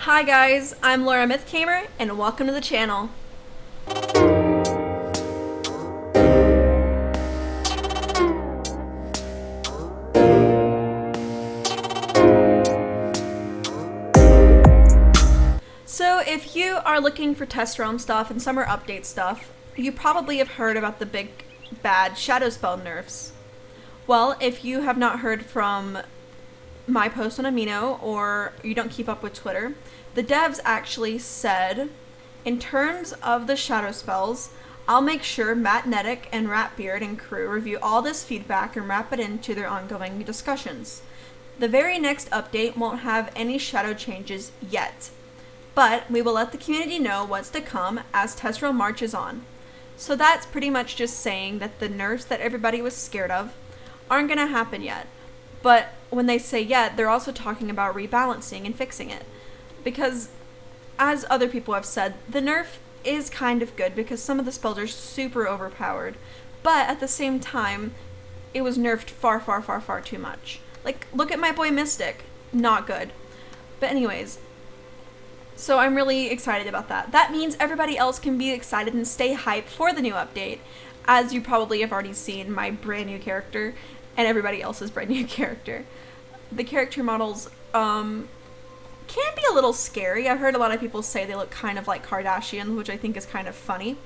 Hi guys, I'm Laura Mythkamer, and welcome to the channel. So if you are looking for test realm stuff and summer update stuff, you probably have heard about the big bad shadow spell nerfs. Well, if you have not heard from my post on Amino or you don't keep up with Twitter, the devs actually said, in terms of the shadow spells, I'll make sure Matt Nedick and Ratbeard and crew review all this feedback and wrap it into their ongoing discussions. The very next update won't have any shadow changes yet, but we will let the community know what's to come as Test Realm marches on. So that's pretty much just saying that the nerfs that everybody was scared of aren't going to happen yet. But when they say yet, they're also talking about rebalancing and fixing it. Because, as other people have said, the nerf is kind of good because some of the spells are super overpowered. But at the same time, it was nerfed far, far, far, far too much. Like, look at my boy Mystic. Not good. But anyways, so I'm really excited about that. That means everybody else can be excited and stay hyped for the new update. As you probably have already seen, my brand new character and everybody else's brand new character. The character models can be a little scary. I've heard a lot of people say they look kind of like Kardashians, which I think is kind of funny.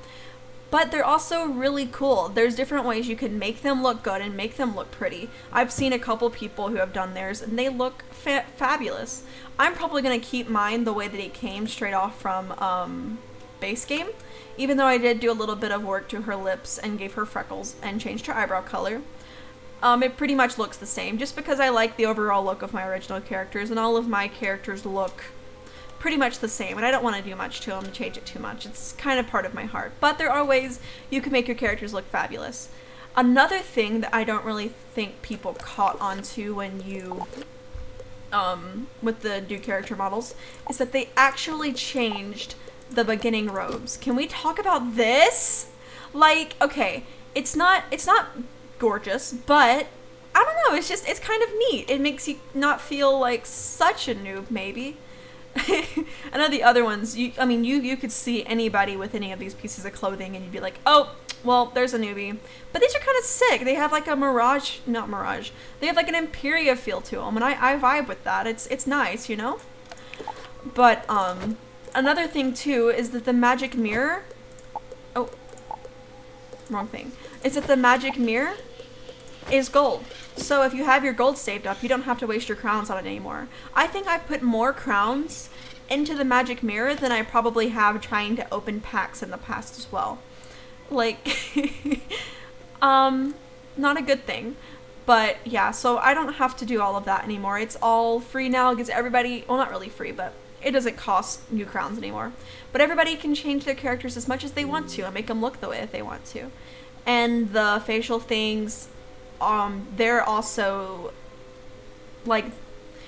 But they're also really cool. There's different ways you can make them look good and make them look pretty. I've seen a couple people who have done theirs and they look fabulous. I'm probably going to keep mine the way that it came straight off from base game, even though I did do a little bit of work to her lips and gave her freckles and changed her eyebrow color. It pretty much looks the same, just because I like the overall look of my original characters, and all of my characters look pretty much the same, and I don't want to do much to them to change it too much. It's kind of part of my heart. But there are ways you can make your characters look fabulous. Another thing that I don't really think people caught onto when you, with the new character models, is that they actually changed the beginning robes. Can we talk about this? Like, okay, it's not gorgeous, but I don't know, it's kind of neat. It makes you not feel like such a noob, maybe. I know the other ones, you could see anybody with any of these pieces of clothing and you'd be like, oh, well, there's a newbie. But these are kind of sick. They have like a they have like an Imperia feel to them, and I vibe with that. It's nice, you know? But, another thing too is that the magic mirror, oh, wrong thing, is that the magic mirror is gold. So if you have your gold saved up, you don't have to waste your crowns on it anymore. I think I put more crowns into the magic mirror than I probably have trying to open packs in the past as well. Like, not a good thing. But yeah, so I don't have to do all of that anymore. It's all free now. It gives everybody, well, not really free, but it doesn't cost new crowns anymore. But everybody can change their characters as much as they want to and make them look the way that they want to. And the facial things, they're also, like,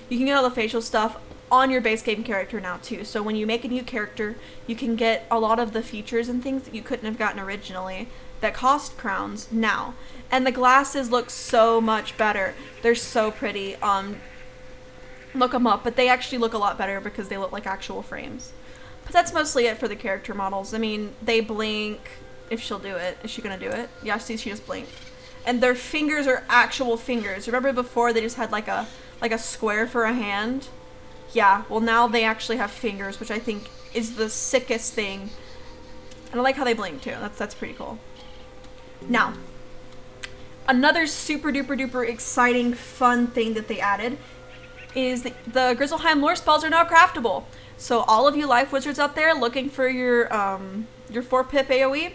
you can get all the facial stuff on your base game character now too. So when you make a new character, you can get a lot of the features and things that you couldn't have gotten originally that cost crowns now. And the glasses look so much better. They're so pretty. Look them up, but they actually look a lot better because they look like actual frames. But that's mostly it for the character models. I mean, they blink. If she'll do it. Is she gonna do it? Yeah, see, she just blinked. And their fingers are actual fingers. Remember before they just had like a square for a hand? Yeah, well now they actually have fingers, which I think is the sickest thing. And I like how they blink too. That's pretty cool. Now, another super duper duper exciting fun thing that they added is the Grizzleheim lore spells are now craftable. So all of you life wizards out there looking for your 4-pip AoE,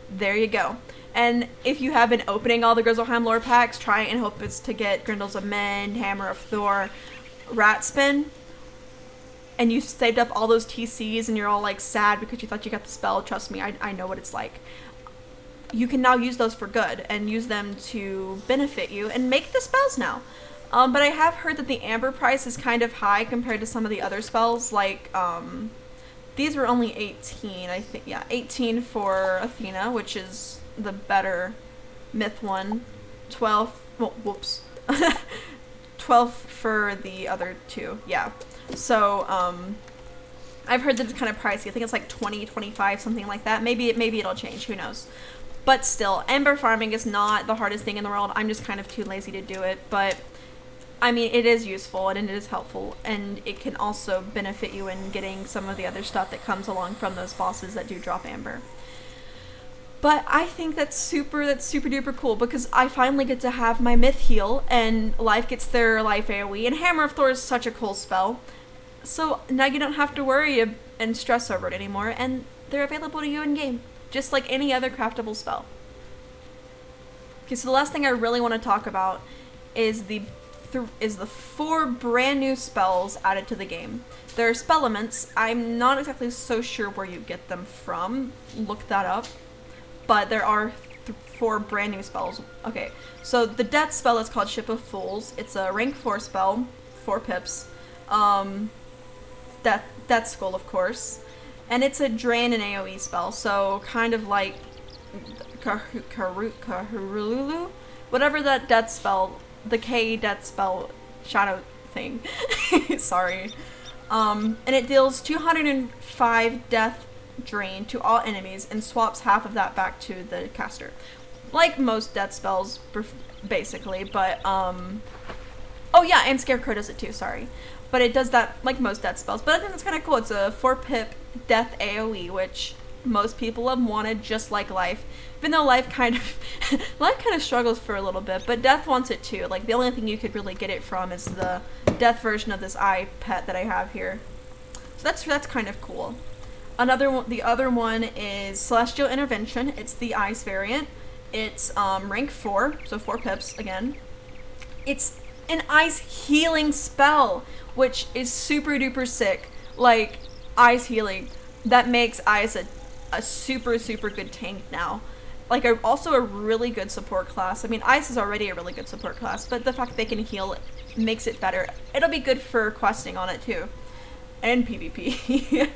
there you go. And if you have been opening all the Grizzleheim lore packs, try and hope it's to get Grindles of Men, Hammer of Thor, Ratspin, and you saved up all those TCs and you're all like sad because you thought you got the spell. Trust me, I know what it's like. You can now use those for good and use them to benefit you and make the spells now. But I have heard that the amber price is kind of high compared to some of the other spells, like, these were only 18, I think, yeah, 18 for Athena, which is the better myth one, 12, well, whoops, 12 for the other two, yeah. So, I've heard that it's kind of pricey. I think it's like 20, 25, something like that. Maybe it'll change. Who knows? But still, ember farming is not the hardest thing in the world. I'm just kind of too lazy to do it. But I mean, it is useful and it is helpful, and it can also benefit you in getting some of the other stuff that comes along from those bosses that do drop amber. But I think that's super duper cool, because I finally get to have my myth heal, and life gets their life AoE, and Hammer of Thor is such a cool spell. So now you don't have to worry and stress over it anymore, and they're available to you in game, just like any other craftable spell. Okay, so the last thing I really want to talk about is the 4 brand new spells added to the game. There are spell elements. I'm not exactly so sure where you get them from. Look that up. But there are 4 brand new spells. Okay, so the death spell is called Ship of Fools. It's a rank 4 spell, 4 pips. Death Skull, of course. And it's a drain and AoE spell, so kind of like Kahurulu? Whatever that death spell, the K death spell shadow thing. Sorry. And it deals 205 death drain to all enemies and swaps half of that back to the caster. Like most death spells, basically, but, oh yeah, and Scarecrow does it too, sorry. But it does that like most death spells. But I think that's kind of cool. It's a 4 pip death AoE, which most people have wanted, just like life. Even though life kind of struggles for a little bit, but death wants it too. Like, the only thing you could really get it from is the death version of this eye pet that I have here. So that's kind of cool. The other one is Celestial Intervention. It's the ice variant. It's rank 4, so 4 pips again. It's an ice healing spell, which is super duper sick. Like, ice healing, that makes ice a super good tank now. Like, also a really good support class. I mean, ice is already a really good support class, but the fact that they can heal makes it better. It'll be good for questing on it too, and PvP.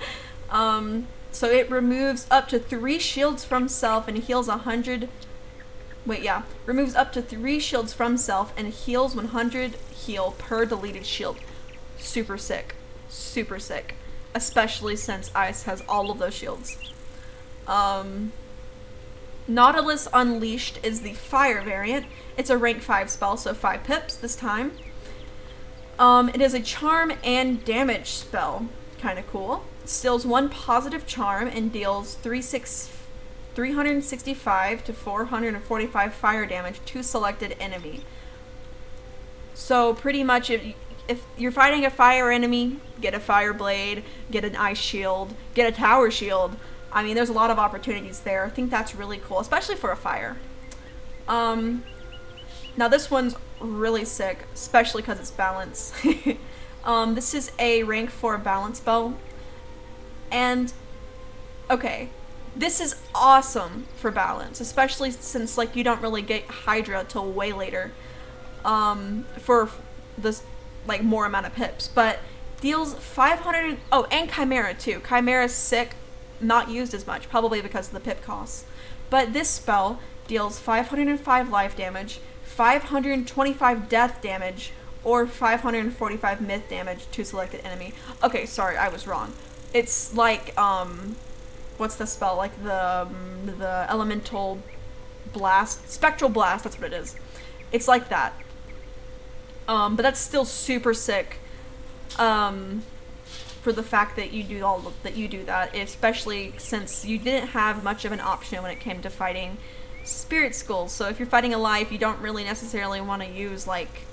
So it removes up to 3 shields from self and heals 100. Removes up to 3 shields from self and heals 100 heal per deleted shield. Super sick. Super sick. Especially since ice has all of those shields. Nautilus Unleashed is the fire variant. It's a rank 5 spell, so 5 pips this time. It is a charm and damage spell. Kind of cool. Steals 1 positive charm and deals 365 to 445 fire damage to selected enemy. So pretty much if you're fighting a fire enemy, get a fire blade, get an ice shield, get a tower shield. I mean, there's a lot of opportunities there. I think that's really cool, especially for a fire. Now this one's really sick, especially because it's balance. This is a rank 4 balance spell. And, okay, this is awesome for balance, especially since, like, you don't really get Hydra till way later, for this, like, more amount of pips. But deals 500, and Chimera too. Chimera's sick, not used as much, probably because of the pip costs. But this spell deals 505 life damage, 525 death damage, or 545 myth damage to selected enemy. Okay, sorry, I was wrong. It's like, what's the spell? Like the elemental blast, spectral blast, that's what it is. It's like that. But that's still super sick. For the fact that you do that, especially since you didn't have much of an option when it came to fighting spirit skulls. So if you're fighting a life, you don't really necessarily want to use like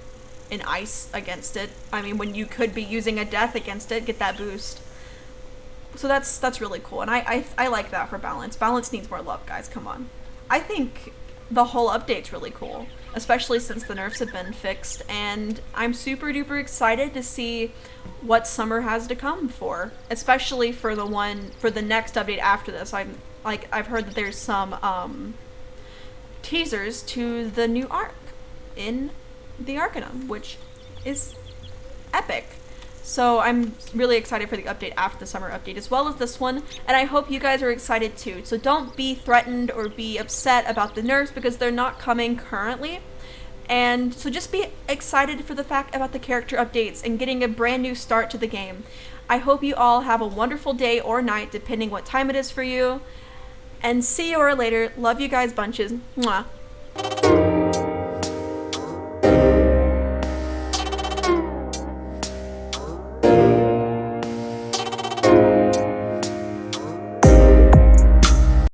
an ice against it. I mean, when you could be using a death against it, get that boost. So that's really cool, and I like that for balance. Balance needs more love, guys. Come on. I think the whole update's really cool, especially since the nerfs have been fixed, and I'm super duper excited to see what summer has to come for, especially for the next update after this. I've heard that there's some teasers to the new arc in the Arcanum, which is epic. So I'm really excited for the update after the summer update, as well as this one, and I hope you guys are excited too. So don't be threatened or be upset about the nerfs, because they're not coming currently. And so just be excited for the fact about the character updates and getting a brand new start to the game. I hope you all have a wonderful day or night, depending what time it is for you. And see you later. Love you guys bunches. Mwah.